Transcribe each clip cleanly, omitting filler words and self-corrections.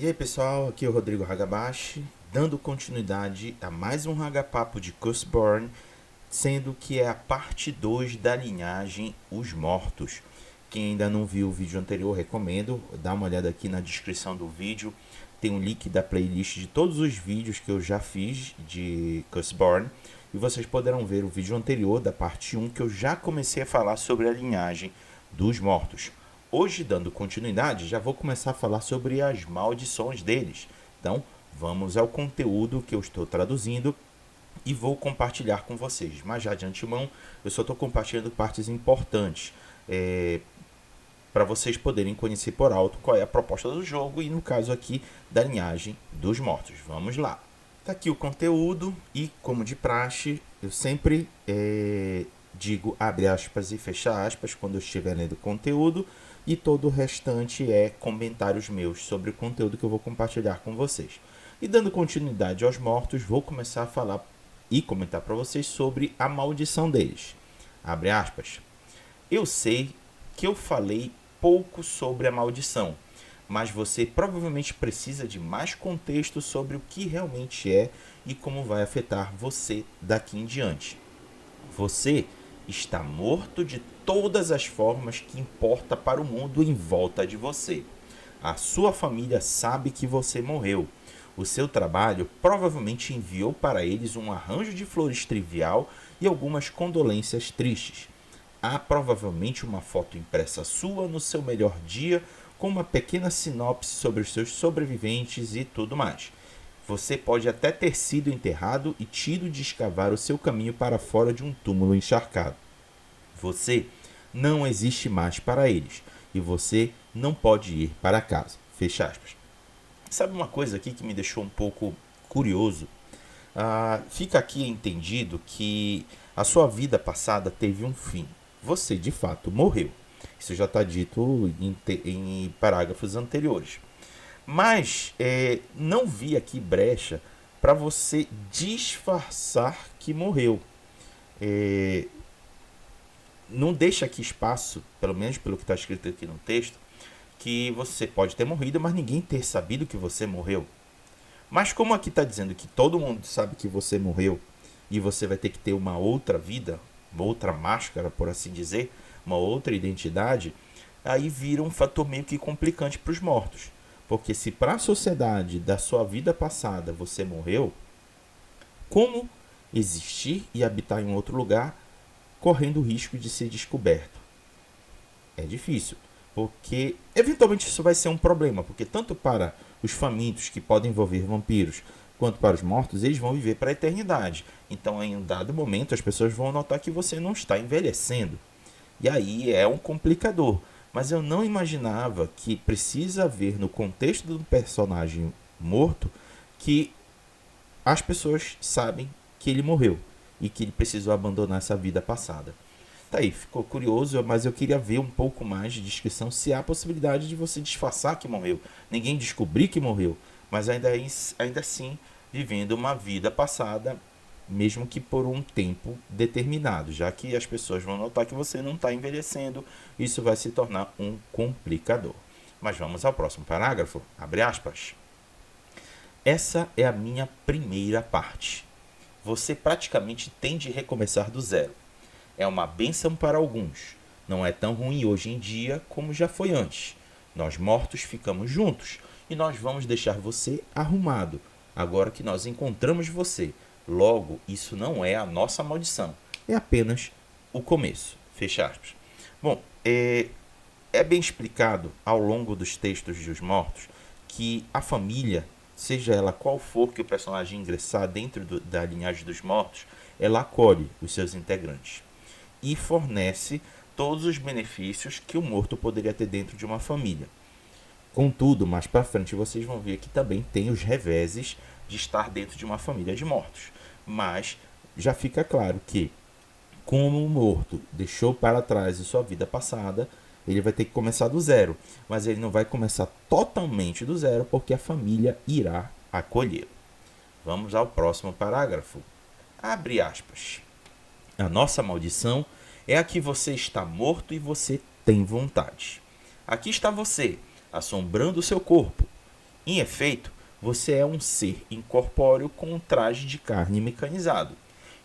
E aí pessoal, aqui é o Rodrigo Hagabashi, dando continuidade a mais um Hagapapo de Curseborn, sendo que é a parte 2 da linhagem Os Mortos. Quem ainda não viu o vídeo anterior, recomendo, dá uma olhada aqui na descrição do vídeo, tem um link da playlist de todos os vídeos que eu já fiz de Curseborn, e vocês poderão ver o vídeo anterior da parte 1 que eu já comecei a falar sobre a linhagem dos mortos. Hoje, dando continuidade, já vou começar a falar sobre as maldições deles. Então, vamos ao conteúdo que eu estou traduzindo e vou compartilhar com vocês. Mas já de antemão, eu só estou compartilhando partes importantes para vocês poderem conhecer por alto qual é a proposta do jogo e, no caso aqui, da linhagem dos mortos. Vamos lá. Está aqui o conteúdo e, como de praxe, eu sempre digo abre aspas e fecha aspas quando eu estiver lendo o conteúdo, e todo o restante é comentários meus sobre o conteúdo que eu vou compartilhar com vocês. E dando continuidade aos mortos, vou começar a falar e comentar para vocês sobre a maldição deles. Abre aspas. Eu sei que eu falei pouco sobre a maldição, mas você provavelmente precisa de mais contexto sobre o que realmente é e como vai afetar você daqui em diante. Você está morto de todas as formas que importa para o mundo em volta de você. A sua família sabe que você morreu. O seu trabalho provavelmente enviou para eles um arranjo de flores trivial e algumas condolências tristes. Há provavelmente uma foto impressa sua no seu melhor dia, com uma pequena sinopse sobre os seus sobreviventes e tudo mais. Você pode até ter sido enterrado e tido de escavar o seu caminho para fora de um túmulo encharcado. Você não existe mais para eles e você não pode ir para casa. Fecha aspas. Sabe uma coisa aqui que me deixou um pouco curioso? Fica aqui entendido que a sua vida passada teve um fim. Você de fato morreu. Isso já está dito em parágrafos anteriores. Mas não vi aqui brecha para você disfarçar que morreu. Não deixa aqui espaço, pelo menos pelo que está escrito aqui no texto, que você pode ter morrido, mas ninguém ter sabido que você morreu. Mas como aqui está dizendo que todo mundo sabe que você morreu e você vai ter que ter uma outra vida, uma outra máscara, por assim dizer, uma outra identidade, aí vira um fator meio que complicante para os mortos. Porque se para a sociedade da sua vida passada você morreu, como existir e habitar em outro lugar correndo o risco de ser descoberto? É difícil, porque eventualmente isso vai ser um problema, porque tanto para os famintos, que podem envolver vampiros, quanto para os mortos, eles vão viver para a eternidade. Então, em um dado momento, as pessoas vão notar que você não está envelhecendo. E aí é um complicador. Mas eu não imaginava que precisa haver no contexto do personagem morto que as pessoas sabem que ele morreu e que ele precisou abandonar essa vida passada. Tá aí, ficou curioso, mas eu queria ver um pouco mais de descrição se há a possibilidade de você disfarçar que morreu, ninguém descobrir que morreu, mas ainda assim vivendo uma vida passada, mesmo que por um tempo determinado, já que as pessoas vão notar que você não está envelhecendo, isso vai se tornar um complicador. Mas vamos ao próximo parágrafo, abre aspas. Essa é a minha primeira parte. Você praticamente tem de recomeçar do zero. É uma bênção para alguns. Não é tão ruim hoje em dia como já foi antes. Nós mortos ficamos juntos e nós vamos deixar você arrumado, agora que nós encontramos você. Logo, isso não é a nossa maldição. É apenas o começo. Fecha aspas. Bom, é bem explicado ao longo dos textos dos mortos que a família, seja ela qual for que o personagem ingressar dentro da linhagem dos mortos, ela acolhe os seus integrantes e fornece todos os benefícios que o morto poderia ter dentro de uma família. Contudo, mais para frente vocês vão ver que também tem os reveses de estar dentro de uma família de mortos. Mas já fica claro que, como o morto deixou para trás a sua vida passada, ele vai ter que começar do zero. Mas ele não vai começar totalmente do zero, porque a família irá acolhê-lo. Vamos ao próximo parágrafo. Abre aspas. A nossa maldição é a que você está morto e você tem vontade. Aqui está você, assombrando o seu corpo. Em efeito, você é um ser incorpóreo com um traje de carne mecanizado.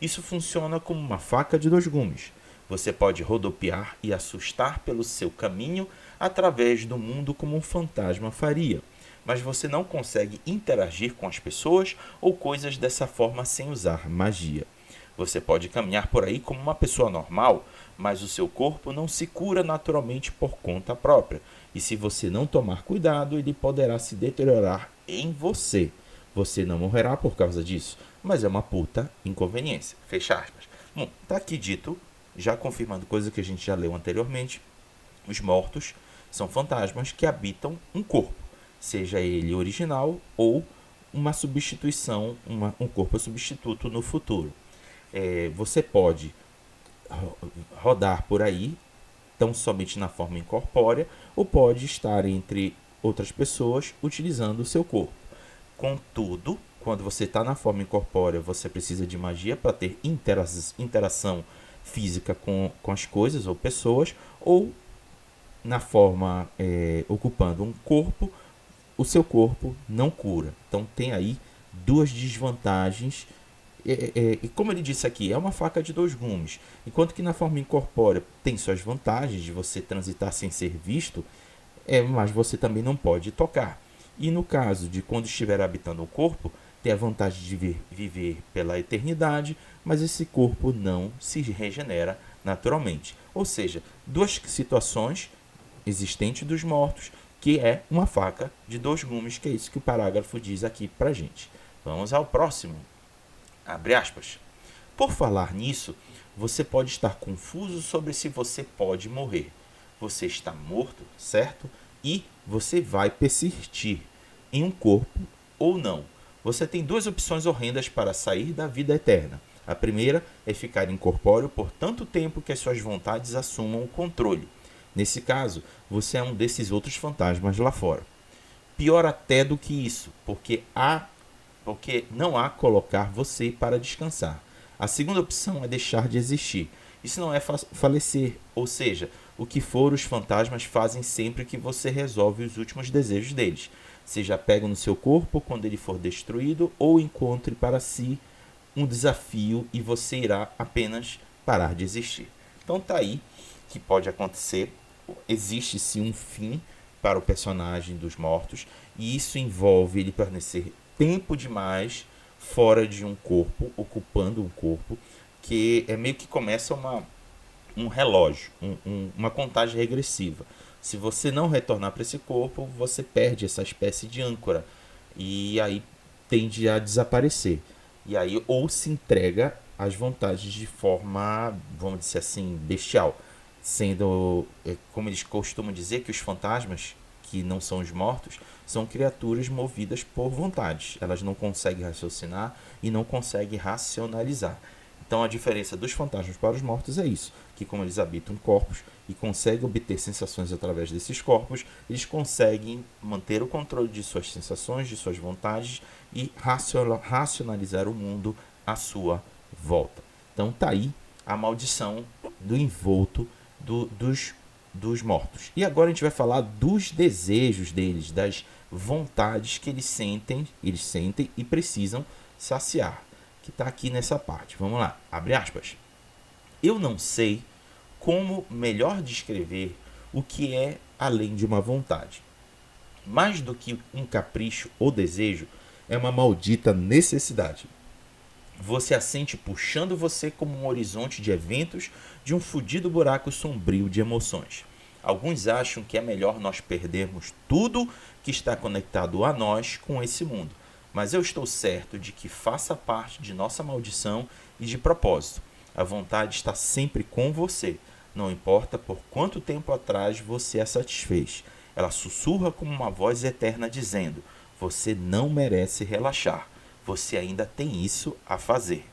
Isso funciona como uma faca de dois gumes. Você pode rodopiar e assustar pelo seu caminho através do mundo como um fantasma faria, mas você não consegue interagir com as pessoas ou coisas dessa forma sem usar magia. Você pode caminhar por aí como uma pessoa normal, mas o seu corpo não se cura naturalmente por conta própria. E se você não tomar cuidado, ele poderá se deteriorar em você. Você não morrerá por causa disso, mas é uma puta inconveniência. Fecha aspas. Bom, tá aqui dito, já confirmando coisa que a gente já leu anteriormente. Os mortos são fantasmas que habitam um corpo, seja ele original ou uma substituição, um corpo substituto no futuro. Você pode rodar por aí, tão somente na forma incorpórea, ou pode estar entre outras pessoas utilizando o seu corpo. Contudo, quando você está na forma incorpórea, você precisa de magia para ter interação física com as coisas ou pessoas, ou na forma ocupando um corpo, o seu corpo não cura. Então tem aí duas desvantagens. E como ele disse aqui, é uma faca de dois gumes. Enquanto que na forma incorpórea tem suas vantagens de você transitar sem ser visto, mas você também não pode tocar. E no caso de quando estiver habitando o corpo, tem a vantagem de viver pela eternidade, mas esse corpo não se regenera naturalmente. Ou seja, duas situações existentes dos mortos, que é uma faca de dois gumes, que é isso que o parágrafo diz aqui pra gente. Vamos ao próximo. Abre aspas. Por falar nisso, você pode estar confuso sobre se você pode morrer. Você está morto, certo? E você vai persistir em um corpo ou não. Você tem duas opções horrendas para sair da vida eterna. A primeira é ficar incorpóreo por tanto tempo que as suas vontades assumam o controle. Nesse caso, você é um desses outros fantasmas lá fora. Pior até do que isso, porque não há colocar você para descansar. A segunda opção é deixar de existir. Isso não é falecer, ou seja, o que for os fantasmas fazem sempre que você resolve os últimos desejos deles. Seja pego no seu corpo quando ele for destruído ou encontre para si um desafio e você irá apenas parar de existir. Então tá aí que pode acontecer. Existe sim um fim para o personagem dos mortos e isso envolve ele permanecer tempo demais fora de um corpo, ocupando um corpo, que é meio que começa um relógio, uma contagem regressiva. Se você não retornar para esse corpo, você perde essa espécie de âncora e aí tende a desaparecer. E aí ou se entrega às vontades de forma, vamos dizer assim, bestial. Sendo, como eles costumam dizer, que os fantasmas, que não são os mortos, são criaturas movidas por vontades. Elas não conseguem raciocinar e não conseguem racionalizar. Então a diferença dos fantasmas para os mortos é isso, que como eles habitam corpos e conseguem obter sensações através desses corpos, eles conseguem manter o controle de suas sensações, de suas vontades e racionalizar o mundo à sua volta. Então tá aí a maldição do envolto dos mortos. E agora a gente vai falar dos desejos deles, das vontades que eles sentem e precisam saciar, que está aqui nessa parte. Vamos lá, abre aspas. Eu não sei como melhor descrever o que é além de uma vontade. Mais do que um capricho ou desejo, é uma maldita necessidade. Você a sente puxando você como um horizonte de eventos de um fudido buraco sombrio de emoções. Alguns acham que é melhor nós perdermos tudo que está conectado a nós com esse mundo. Mas eu estou certo de que faça parte de nossa maldição e de propósito. A vontade está sempre com você. Não importa por quanto tempo atrás você a satisfez. Ela sussurra como uma voz eterna dizendo: você não merece relaxar. Você ainda tem isso a fazer.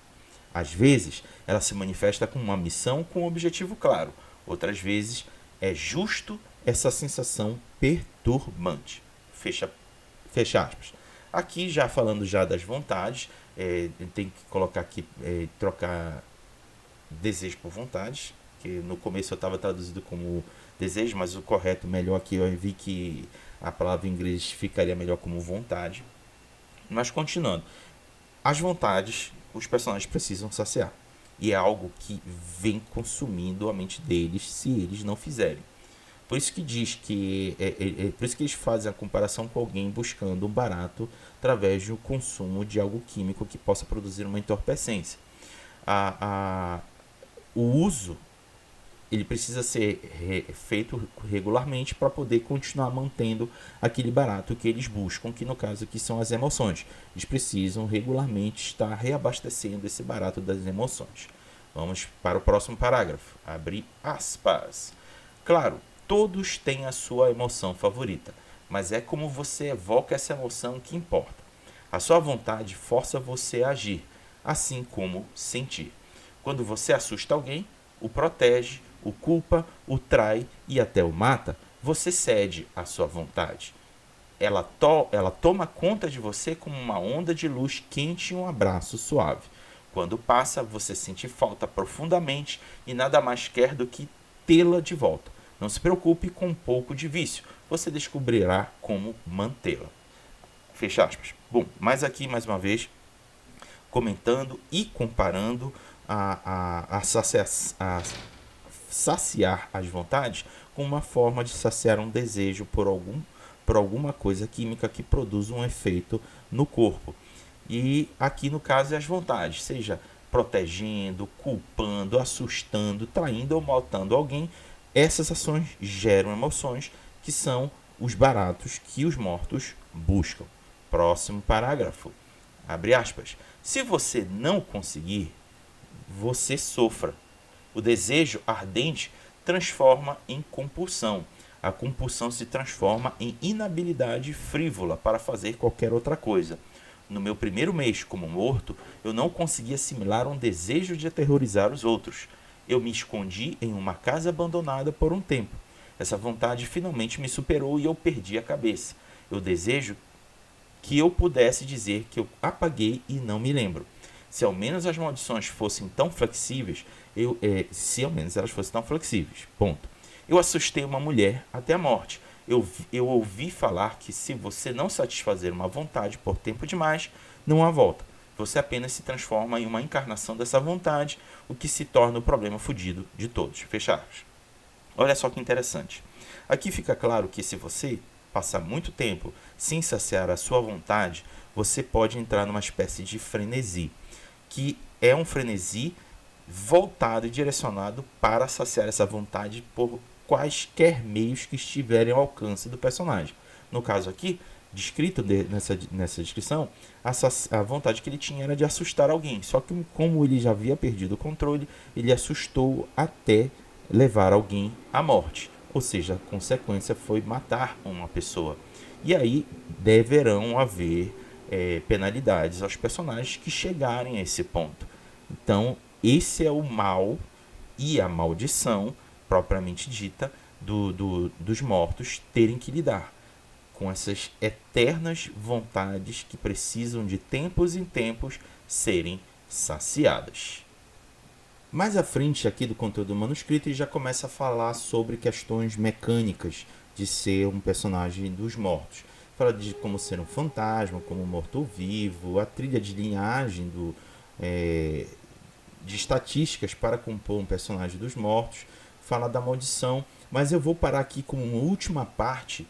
Às vezes, ela se manifesta com uma missão com um objetivo claro. Outras vezes, é justo essa sensação perturbante. Fecha aspas. Aqui, já falando já das vontades, tem que colocar aqui, trocar desejo por vontades, porque no começo eu estava traduzido como desejo, mas o correto, melhor aqui, eu vi que a palavra em inglês ficaria melhor como vontade. Mas continuando, as vontades os personagens precisam saciar. E é algo que vem consumindo a mente deles se eles não fizerem. Por isso que diz que por isso que eles fazem a comparação com alguém buscando um barato através do consumo de algo químico que possa produzir uma entorpecência. O uso ele precisa ser feito regularmente para poder continuar mantendo aquele barato que eles buscam, que no caso aqui são as emoções. Eles precisam regularmente estar reabastecendo esse barato das emoções. Vamos para o próximo parágrafo. Abre aspas. Claro, todos têm a sua emoção favorita, mas é como você evoca essa emoção que importa. A sua vontade força você a agir, assim como sentir. Quando você assusta alguém, o protege, o culpa, o trai e até o mata, você cede à sua vontade. Ela toma conta de você como uma onda de luz quente e um abraço suave. Quando passa, você sente falta profundamente e nada mais quer do que tê-la de volta. Não se preocupe com um pouco de vício, você descobrirá como mantê-la. Fecha aspas. Bom, mas aqui mais uma vez, comentando e comparando a saciar as vontades com uma forma de saciar um desejo por alguma coisa química que produz um efeito no corpo. E aqui no caso é as vontades, seja protegendo, culpando, assustando, traindo ou maltratando alguém. Essas ações geram emoções que são os baratos que os mortos buscam. Próximo parágrafo. Abre aspas. Se você não conseguir, você sofra. O desejo ardente transforma em compulsão. A compulsão se transforma em inabilidade frívola para fazer qualquer outra coisa. No meu primeiro mês como morto, eu não consegui assimilar um desejo de aterrorizar os outros. Eu me escondi em uma casa abandonada por um tempo. Essa vontade finalmente me superou e eu perdi a cabeça. Eu desejo que eu pudesse dizer que eu apaguei e não me lembro. Se ao menos as maldições fossem tão flexíveis, se ao menos elas fossem tão flexíveis. Ponto. Eu assustei uma mulher até a morte. Eu ouvi falar que se você não satisfazer uma vontade por tempo demais, não há volta. Você apenas se transforma em uma encarnação dessa vontade, o que se torna o problema fudido de todos. Fechados. Olha só que interessante. Aqui fica claro que se você passar muito tempo sem saciar a sua vontade, você pode entrar numa espécie de frenesi, que é um frenesi voltado e direcionado para saciar essa vontade por quaisquer meios que estiverem ao alcance do personagem. No caso aqui, descrito nessa descrição, a vontade que ele tinha era de assustar alguém. Só que como ele já havia perdido o controle, ele assustou até levar alguém à morte. Ou seja, a consequência foi matar uma pessoa. E aí deverão haver penalidades aos personagens que chegarem a esse ponto. Então, esse é o mal e a maldição propriamente dita dos mortos terem que lidar com essas eternas vontades que precisam de tempos em tempos serem saciadas. Mais à frente aqui do conteúdo do manuscrito, ele já começa a falar sobre questões mecânicas de ser um personagem dos mortos. Fala de como ser um fantasma, como um morto-vivo, a trilha de linhagem de estatísticas para compor um personagem dos mortos, fala da maldição, mas eu vou parar aqui com uma última parte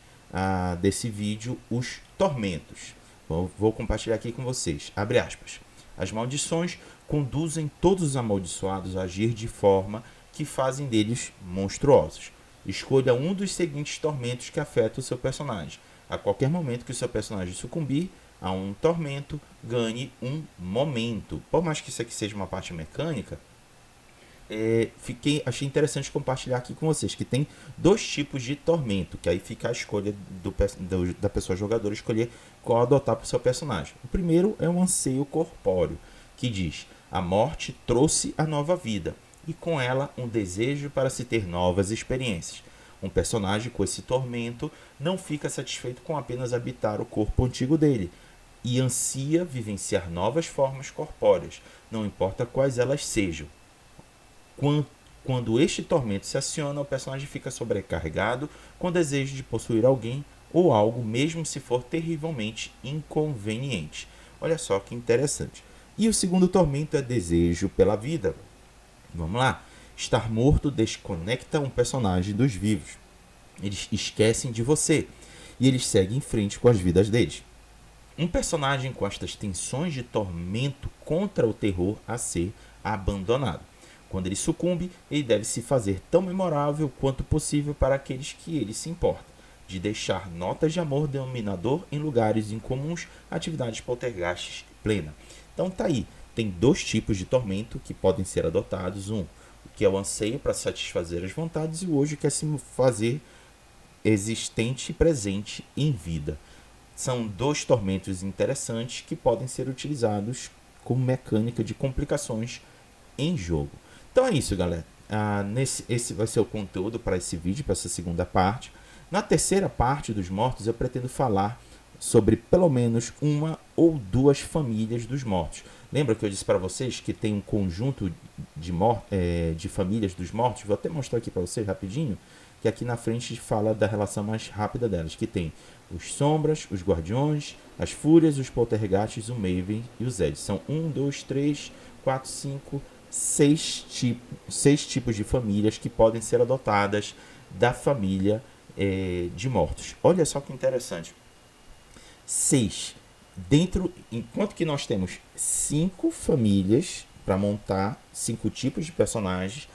desse vídeo, os tormentos. Vou compartilhar aqui com vocês. Abre aspas. As maldições conduzem todos os amaldiçoados a agir de forma que fazem deles monstruosos. Escolha um dos seguintes tormentos que afeta o seu personagem. A qualquer momento que o seu personagem sucumbir a um tormento, ganhe um momento. Por mais que isso aqui seja uma parte mecânica, achei interessante compartilhar aqui com vocês que tem dois tipos de tormento, que aí fica a escolha da pessoa jogadora escolher qual adotar para o seu personagem. O primeiro é um anseio corpóreo, que diz: a morte trouxe a nova vida, e com ela um desejo para se ter novas experiências. Um personagem com esse tormento não fica satisfeito com apenas habitar o corpo antigo dele, e ansia vivenciar novas formas corpóreas, não importa quais elas sejam. Quando este tormento se aciona, o personagem fica sobrecarregado com desejo de possuir alguém ou algo, mesmo se for terrivelmente inconveniente. Olha só que interessante. E o segundo tormento é desejo pela vida. Vamos lá. Estar morto desconecta um personagem dos vivos. Eles esquecem de você e eles seguem em frente com as vidas deles. Um personagem com estas tensões de tormento contra o terror a ser abandonado. Quando ele sucumbe, ele deve se fazer tão memorável quanto possível para aqueles que ele se importa, de deixar notas de amor denominador em lugares incomuns, atividades poltergeists plena. Então tá aí, tem dois tipos de tormento que podem ser adotados, o que é o anseio para satisfazer as vontades e o hoje que é se fazer existente e presente em vida. São dois tormentos interessantes que podem ser utilizados como mecânica de complicações em jogo. Então é isso, galera. Esse vai ser o conteúdo para esse vídeo, para essa segunda parte. Na terceira parte dos mortos, eu pretendo falar sobre pelo menos uma ou duas famílias dos mortos. Lembra que eu disse para vocês que tem um conjunto de famílias dos mortos? Vou até mostrar aqui para vocês rapidinho, que aqui na frente fala da relação mais rápida delas, que tem os sombras, os guardiões, as fúrias, os poltergeists, o Maven e os Zed. São 1, 2, 3, 4, 5, 6 tipos de famílias que podem ser adotadas da família de mortos. Olha só que interessante. 6. Enquanto que nós temos 5 famílias para montar 5 tipos de personagens,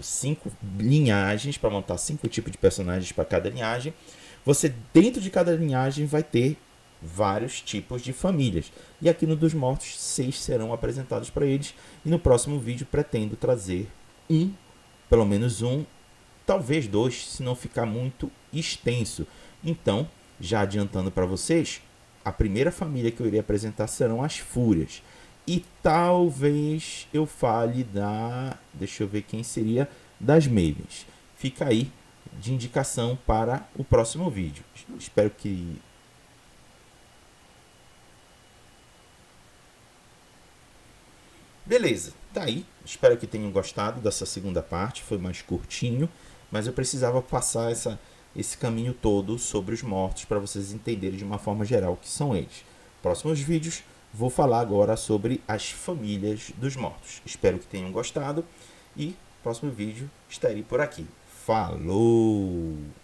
5 linhagens para montar 5 tipos de personagens para cada linhagem. Você, dentro de cada linhagem, vai ter vários tipos de famílias. E aqui no dos mortos, 6 serão apresentados para eles. E no próximo vídeo pretendo trazer pelo menos um, talvez 2, se não ficar muito extenso. Então, já adiantando para vocês, a primeira família que eu irei apresentar serão as fúrias. E talvez eu fale deixa eu ver quem seria, das Mavens. Fica aí de indicação para o próximo vídeo. Espero que... Beleza, tá aí. Espero que tenham gostado dessa segunda parte. Foi mais curtinho, mas eu precisava passar esse caminho todo sobre os mortos para vocês entenderem de uma forma geral o que são eles. Próximos vídeos, vou falar agora sobre as famílias dos mortos. Espero que tenham gostado e próximo vídeo estarei por aqui. Falou!